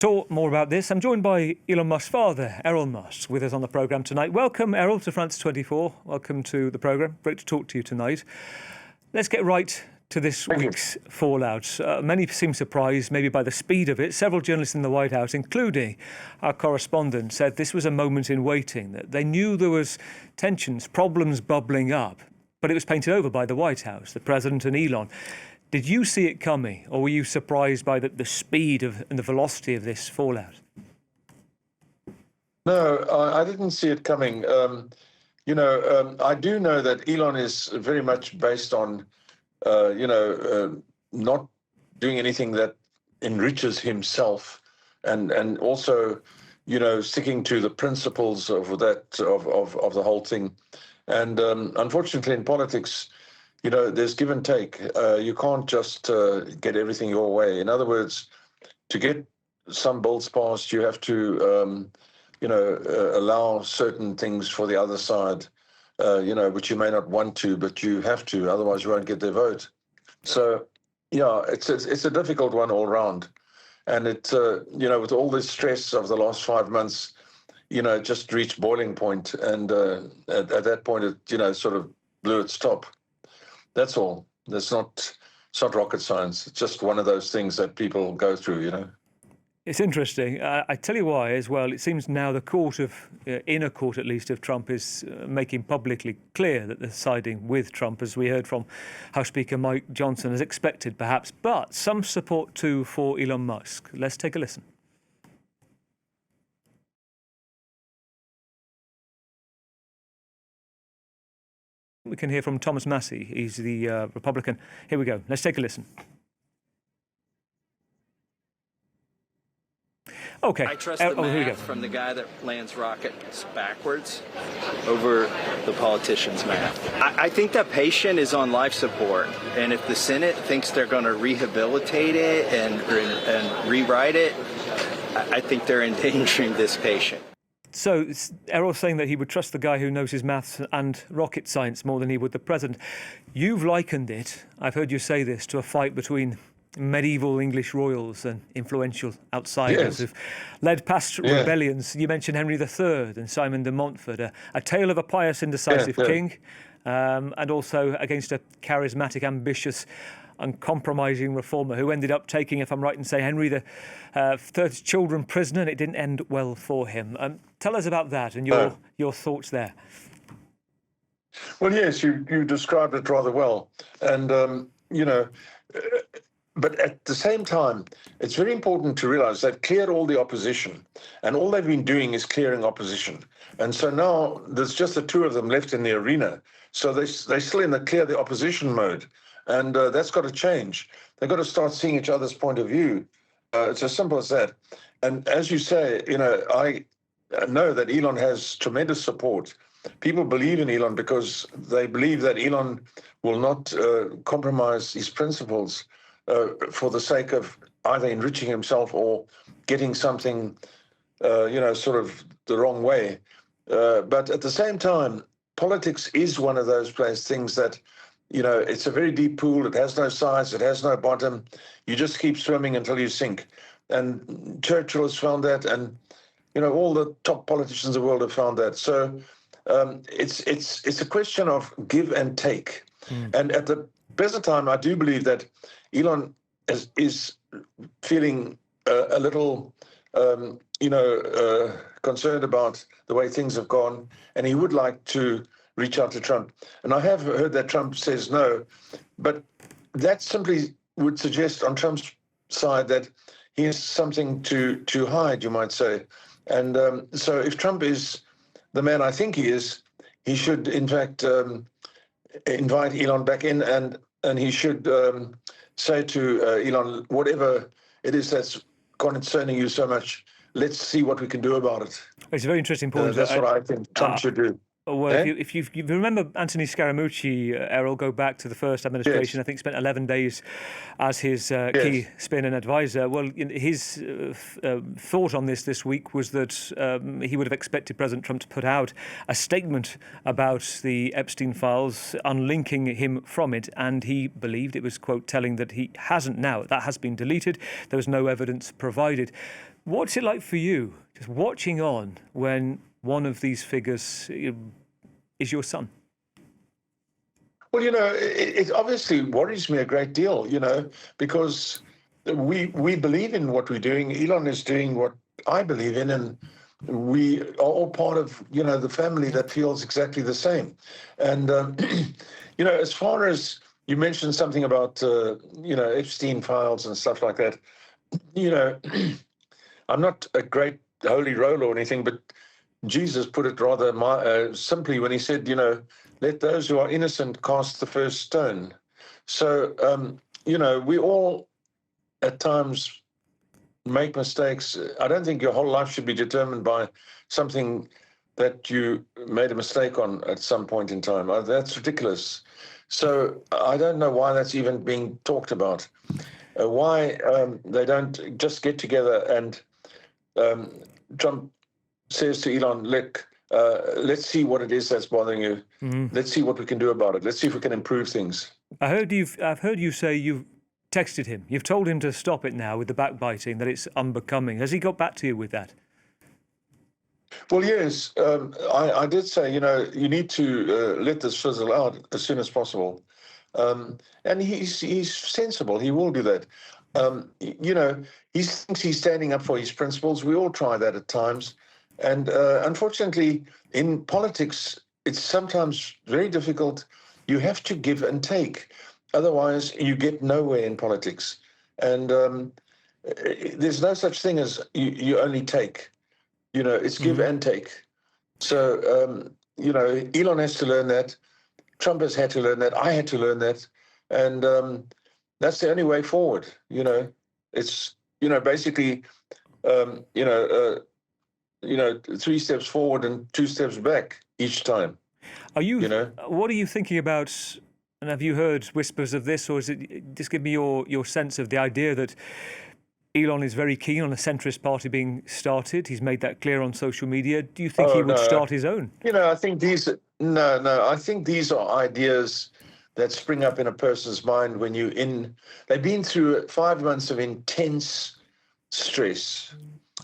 Talk more about this. I'm joined by Elon Musk's father, Errol Musk, with us on the programme tonight. Welcome, Errol, to France 24. Welcome to the programme. Great to talk to you tonight. Let's get right to this week's fallout. Many seem surprised, maybe by the speed of it. Several journalists in the White House, including our correspondent, said this was a moment in waiting, that they knew there was tensions, problems bubbling up, but it was painted over by the White House, the president and Elon. Did you see it coming, or were you surprised by the speed and the velocity of this fallout? No, I didn't see it coming. I do know that Elon is very much based on, not doing anything that enriches himself, and also, sticking to the principles of the whole thing. And unfortunately, in politics, there's give and take. You can't just get everything your way. In other words, to get some bills passed, you have to, allow certain things for the other side, which you may not want to, but you have to. Otherwise, you won't get their vote. So, yeah, it's a difficult one all round. And it, with all this stress of the last 5 months, it just reached boiling point. And at that point, it, sort of blew its top. That's all. It's not rocket science. It's just one of those things that people go through, It's interesting. I tell you why as well. It seems now the inner court at least of Trump is making publicly clear that they're siding with Trump, as we heard from House Speaker Mike Johnson, as expected perhaps, but some support too for Elon Musk. Let's take a listen. We can hear from Thomas Massie. He's the Republican. Here we go. Let's take a listen. Okay. I trust the math from the guy that lands rockets backwards over the politician's math. I think that patient is on life support, and if the Senate thinks they're going to rehabilitate it and rewrite it, I think they're endangering this patient. So Errol's saying that he would trust the guy who knows his maths and rocket science more than he would the president. You've likened it, I've heard you say this, to a fight between medieval English royals and influential outsiders who've led past rebellions. You mentioned Henry III and Simon de Montfort, a tale of a pious, indecisive king, and also against a charismatic, ambitious, uncompromising reformer who ended up taking, if I'm right in saying, Henry III's children prisoner, and it didn't end well for him. Tell us about that and your thoughts there. Well, yes, you described it rather well. And, but at the same time, it's very important to realize they've cleared all the opposition, and all they've been doing is clearing opposition. And so now there's just the two of them left in the arena. So they're still in the clear the opposition mode. And that's got to change. They've got to start seeing each other's point of view. It's as simple as that. And as you say, I know that Elon has tremendous support. People believe in Elon because they believe that Elon will not compromise his principles for the sake of either enriching himself or getting something, sort of the wrong way. But at the same time, politics is one of those things that, it's a very deep pool. It has no sides. It has no bottom. You just keep swimming until you sink. And Churchill has found that, and all the top politicians in the world have found that. So it's a question of give and take. And at the present time, I do believe that Elon is feeling a little, concerned about the way things have gone, and he would like to reach out to Trump. And I have heard that Trump says no, but that simply would suggest on Trump's side that he has something to hide, you might say. And so if Trump is the man I think he is, he should, in fact, invite Elon back in, and he should say to Elon, whatever it is that's concerning you so much, let's see what we can do about it. It's a very interesting point. That's what I think Trump should do. Well, if you remember Anthony Scaramucci, Errol, go back to the first administration, I think spent 11 days as his key spin and advisor. Well, his thought on this week was that he would have expected President Trump to put out a statement about the Epstein files, unlinking him from it, and he believed it was, quote, telling that he hasn't now. That has been deleted. There was no evidence provided. What's it like for you, just watching on when one of these figures is your son? Well, it obviously worries me a great deal, because we believe in what we're doing. Elon is doing what I believe in, and we are all part of, the family that feels exactly the same. And, as far as you mentioned something about, Epstein files and stuff like that, you know, I'm not a great holy roller or anything, but Jesus put it rather simply when he said, let those who are innocent cast the first stone. So, we all at times make mistakes. I don't think your whole life should be determined by something that you made a mistake on at some point in time. That's ridiculous. So I don't know why that's even being talked about. Why they don't just get together and Trump says to Elon, look, let's see what it is that's bothering you. Let's see what we can do about it. Let's see if we can improve things. I've heard you say you've texted him. You've told him to stop it now with the backbiting, that it's unbecoming. Has he got back to you with that? Well, yes, I did say, you need to let this fizzle out as soon as possible. And he's sensible. He will do that. He thinks he's standing up for his principles. We all try that at times. And unfortunately, in politics, it's sometimes very difficult. You have to give and take. Otherwise, you get nowhere in politics. And there's no such thing as you only take. It's give and take. So, Elon has to learn that. Trump has had to learn that. I had to learn that. And that's the only way forward. It's, basically, 3 steps forward and 2 steps back each time. What are you thinking about? And have you heard whispers of this, or is it just give me your sense of the idea that Elon is very keen on a centrist party being started? He's made that clear on social media. Do you think he would start his own? I think I think these are ideas that spring up in a person's mind when they've been through 5 months of intense stress,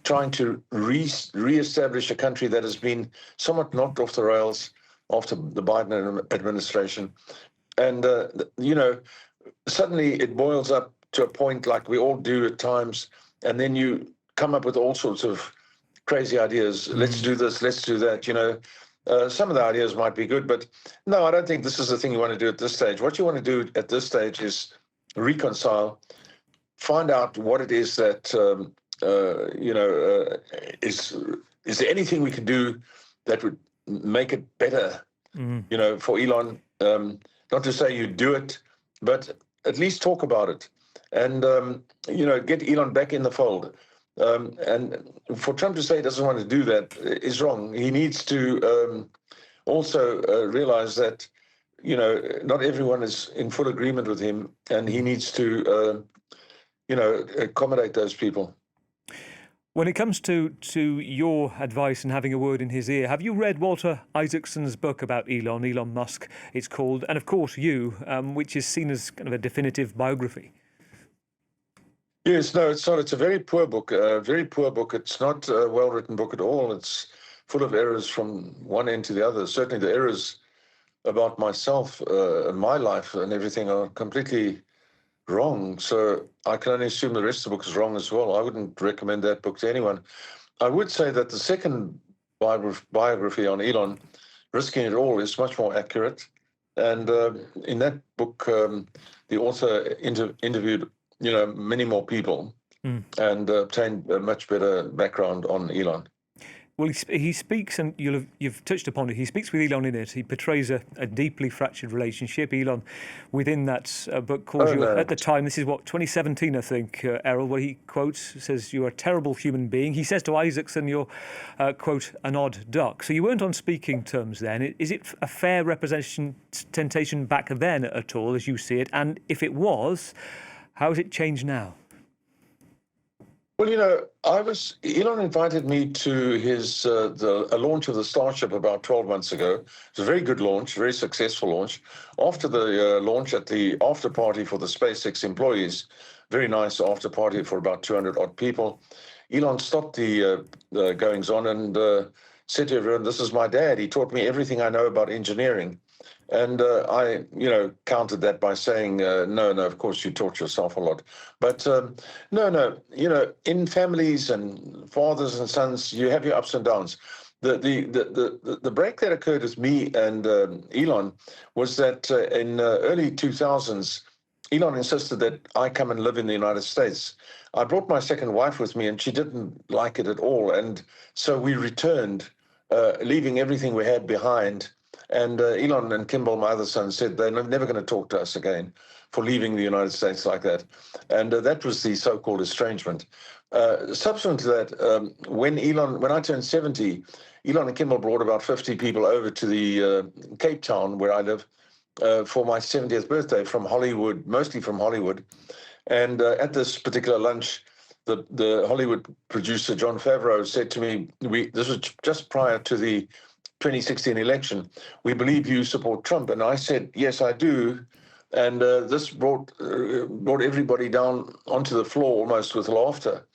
trying to re-establish a country that has been somewhat knocked off the rails after the Biden administration. And, suddenly it boils up to a point like we all do at times, and then you come up with all sorts of crazy ideas. Let's do this, let's do that, Some of the ideas might be good, but no, I don't think this is the thing you want to do at this stage. What you want to do at this stage is reconcile, find out what it is that, is there anything we can do that would make it better, for Elon? Not to say you do it, but at least talk about it and, get Elon back in the fold. And for Trump to say he doesn't want to do that is wrong. He needs to also realize that, not everyone is in full agreement with him, and he needs to, accommodate those people. When it comes to your advice and having a word in his ear, have you read Walter Isaacson's book about Elon Musk, it's called, and of course you, which is seen as kind of a definitive biography? Yes, no, it's not. It's a very poor book, It's not a well-written book at all. It's full of errors from one end to the other. Certainly the errors about myself and my life and everything are completely wrong. So I can only assume the rest of the book is wrong as well. I wouldn't recommend that book to anyone. I would say that the second biography on Elon, Risking It All, is much more accurate. And in that book, the author interviewed, many more people and obtained a much better background on Elon. Well, he speaks, and you've touched upon it, he speaks with Elon in it. He portrays a deeply fractured relationship. Elon, within that book, calls you, at the time, this is 2017, I think, Errol, where he quotes, says, "You're a terrible human being." He says to Isaacson, "You're, quote, an odd duck." So you weren't on speaking terms then. Is it a fair representation back then at all, as you see it? And if it was, how has it changed now? Well, Elon invited me to his a launch of the Starship about 12 months ago. It was a very good launch, very successful launch. After the launch, at the after party for the SpaceX employees, very nice after party for about 200 odd people. Elon stopped the goings on and said to everyone, "This is my dad. He taught me everything I know about engineering." And I, countered that by saying, no, of course you taught yourself a lot. But no, in families and fathers and sons, you have your ups and downs. The break that occurred with me and Elon was that in early 2000s, Elon insisted that I come and live in the United States. I brought my second wife with me, and she didn't like it at all. And so we returned, leaving everything we had behind. And Elon and Kimball, my other son, said they're never going to talk to us again for leaving the United States like that. And that was the so-called estrangement. Subsequent to that, when I turned 70, Elon and Kimball brought about 50 people over to the Cape Town, where I live, for my 70th birthday from Hollywood, mostly from Hollywood. And at this particular lunch, the Hollywood producer, John Favreau, said to me, this was just prior to the 2016 election, "We believe you support Trump." And I said, "Yes, I do." And this brought everybody down onto the floor almost with laughter.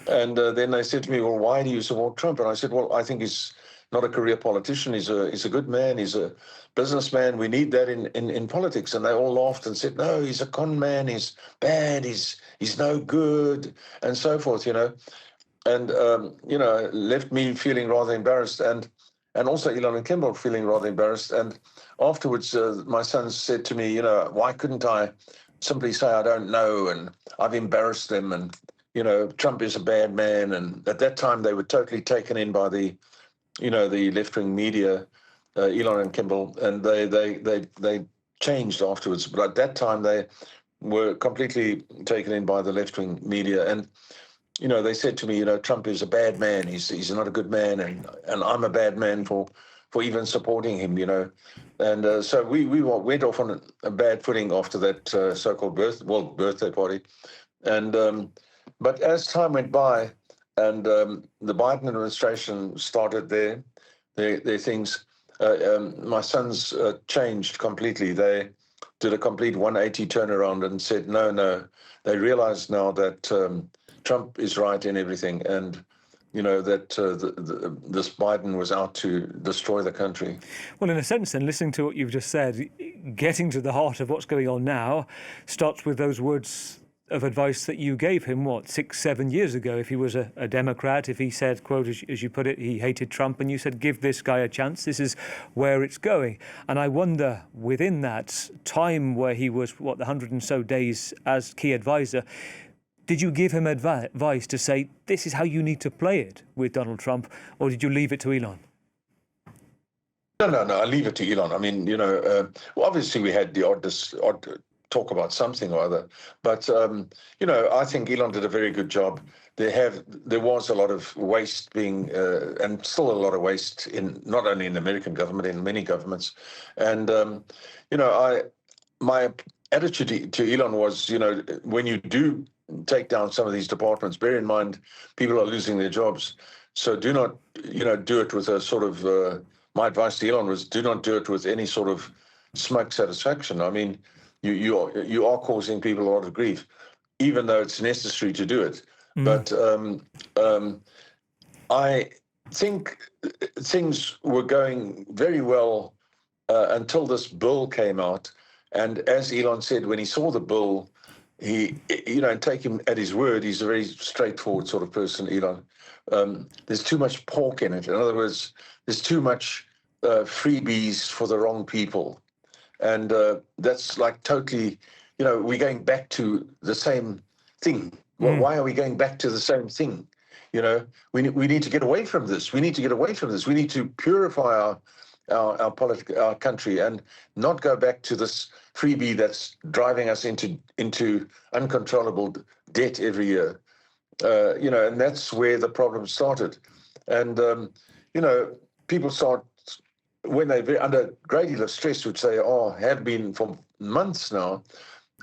And then they said to me, "Well, why do you support Trump?" And I said, "Well, I think he's not a career politician. He's a good man. He's a businessman. We need that in politics." And they all laughed and said, "No, he's a con man. He's bad. He's no good," and so forth, And, left me feeling rather embarrassed, and also Elon and Kimball feeling rather embarrassed. And afterwards, my son said to me, "Why couldn't I simply say I don't know, and I've embarrassed them, and, Trump is a bad man." And at that time, they were totally taken in by the left-wing media, Elon and Kimball, and they changed afterwards. But at that time, they were completely taken in by the left-wing media. And, they said to me, "Trump is a bad man. He's not a good man, and I'm a bad man for even supporting him, And so we went off on a bad footing after that so-called birthday party. And but as time went by, and the Biden administration started their things, my sons changed completely. They did a complete 180 turnaround and said, no. They realized now that Trump is right in everything, and that this Biden was out to destroy the country. Well, in a sense, then, listening to what you've just said, getting to the heart of what's going on now starts with those words of advice that you gave him, 6-7 years ago, if he was a Democrat, if he said, quote, as you put it, he hated Trump, and you said, "Give this guy a chance, this is where it's going." And I wonder, within that time where he was, the 100 and so days as key advisor, did you give him advice to say, this is how you need to play it with Donald Trump, or did you leave it to Elon? No, I leave it to Elon. I mean, obviously we had the odd talk about something or other, but I think Elon did a very good job. There was a lot of waste being, and still a lot of waste in not only in the American government, in many governments, and my attitude to Elon was, when you do take down some of these departments, bear in mind people are losing their jobs, so do not, do it with a sort of. My advice to Elon was, do not do it with any sort of smug satisfaction. I mean, you are causing people a lot of grief, even though it's necessary to do it. But I think things were going very well until this bill came out. And as Elon said, when he saw the bill, he, and take him at his word, he's a very straightforward sort of person, Elon. There's too much pork in it. In other words, there's too much freebies for the wrong people. And that's like totally, we're going back to the same thing. Well, why are we going back to the same thing? We need to get away from this. We need to purify our country and not go back to this freebie that's driving us into uncontrollable debt every year. And that's where the problem started. And, people start, when they're under a great deal of stress, which they have been for months now,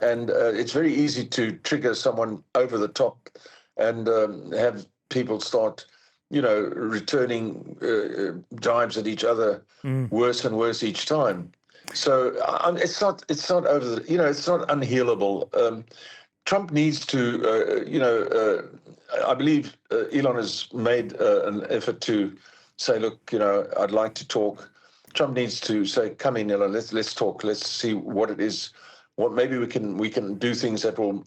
and it's very easy to trigger someone over the top and have people start, returning jibes at each other worse and worse each time. So it's not over the, it's not unhealable. Trump needs to, I believe Elon has made an effort to say, look, I'd like to talk. Trump needs to say, come in, Elon, let's talk. Let's see what it is. What maybe we can do things that will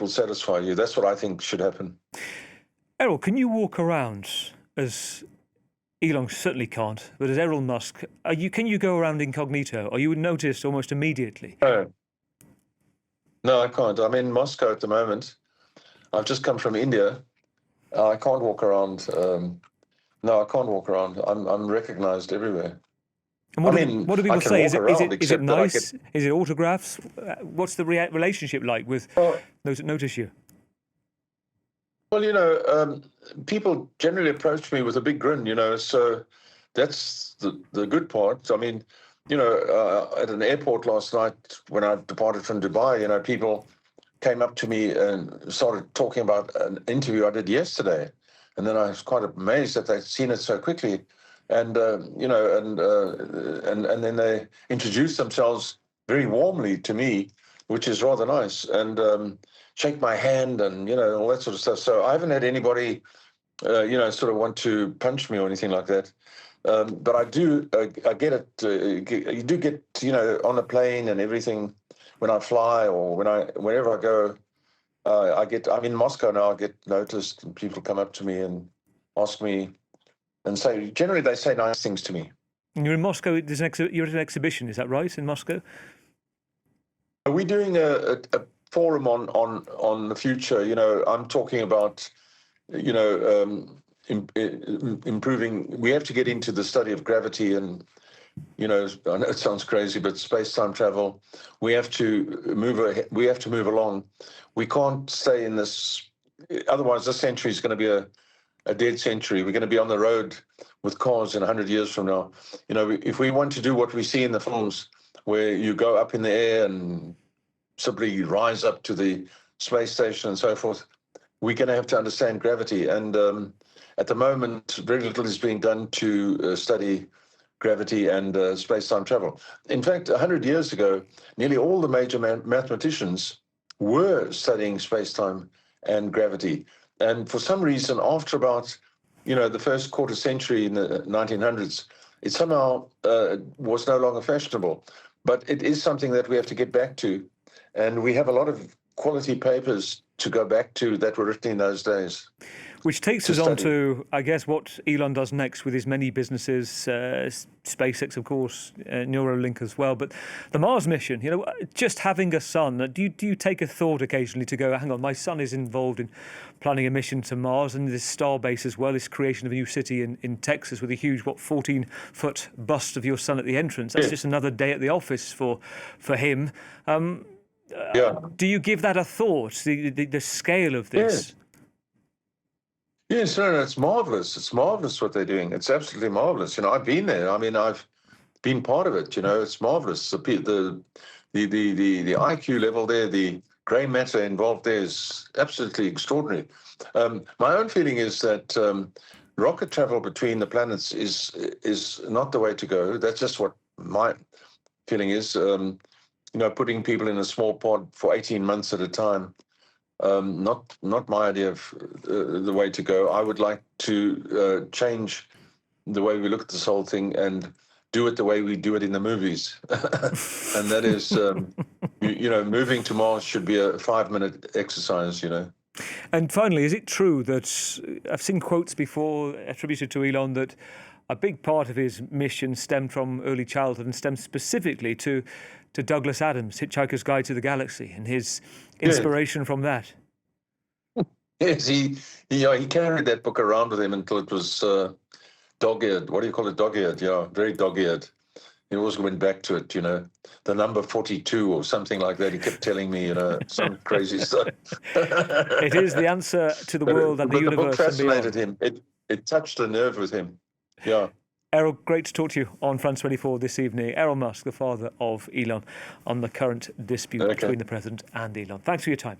satisfy you. That's what I think should happen. Errol, can you walk around as Elon certainly can't, but as Errol Musk, can you go around incognito? Are you noticed almost immediately? No, I can't. I'm in Moscow at the moment. I've just come from India. I can't walk around. No, I can't walk around. I'm recognized everywhere. And what do people say? Is it nice? Is it autographs? What's the relationship like with those that notice you? Well, people generally approach me with a big grin, so that's the good part. I mean, at an airport last night when I departed from Dubai, people came up to me and started talking about an interview I did yesterday. And then I was quite amazed that they'd seen it so quickly. And, and then they introduced themselves very warmly to me, which is rather nice, and shake my hand and, all that sort of stuff. So I haven't had anybody, sort of want to punch me or anything like that. But I do, I get it. You do get, on a plane and everything when I fly or wherever I go. I'm in Moscow now. I get noticed, and people come up to me and ask me, and say generally they say nice things to me. And you're in Moscow. You're at an exhibition, is that right? In Moscow? We're doing a forum on the future. I'm talking about, improving. We have to get into the study of gravity and, I know it sounds crazy, but space-time travel. We have to move ahead. We have to move along. We can't stay in this. Otherwise, this century is going to be a dead century. We're going to be on the road with cars in 100 years from now. If we want to do what we see in the films, where you go up in the air and simply rise up to the space station and so forth, we're going to have to understand gravity. And at the moment, very little is being done to study gravity and space-time travel. In fact, 100 years ago, nearly all the major mathematicians were studying space-time and gravity. And for some reason, after about, the first quarter century in the 1900s, it somehow was no longer fashionable. But it is something that we have to get back to. And we have a lot of quality papers to go back to that were written in those days. Which takes us on to, I guess, what Elon does next with his many businesses, SpaceX, of course, Neuralink as well. But the Mars mission, just having a son, do you take a thought occasionally to go, hang on, my son is involved in planning a mission to Mars and this Starbase as well, this creation of a new city in Texas with a huge, 14-foot bust of your son at the entrance. That's just another day at the office for him. Do you give that a thought, the scale of this? Yes, no, it's marvelous. It's marvelous what they're doing. It's absolutely marvelous. I've been there. I mean, I've been part of it. It's marvelous. The IQ level there, the grey matter involved there is absolutely extraordinary. My own feeling is that rocket travel between the planets is not the way to go. That's just what my feeling is. Putting people in a small pod for 18 months at a time. Not my idea of the way to go. I would like to change the way we look at this whole thing and do it the way we do it in the movies. And that is, moving to Mars should be a 5-minute exercise, And finally, is it true that I've seen quotes before attributed to Elon that a big part of his mission stemmed from early childhood and stemmed specifically to Douglas Adams, Hitchhiker's Guide to the Galaxy, and his inspiration from that? Yes, he carried that book around with him until it was dog-eared. What do you call it? Dog-eared, yeah, very dog-eared. He always went back to it, the number 42 or something like that. He kept telling me, some crazy stuff. It is the answer to the world and the universe. The book fascinated him. It touched a nerve with him. Yeah. Errol, great to talk to you on France 24 this evening. Errol Musk, the father of Elon, on the current dispute between the president and Elon. Thanks for your time.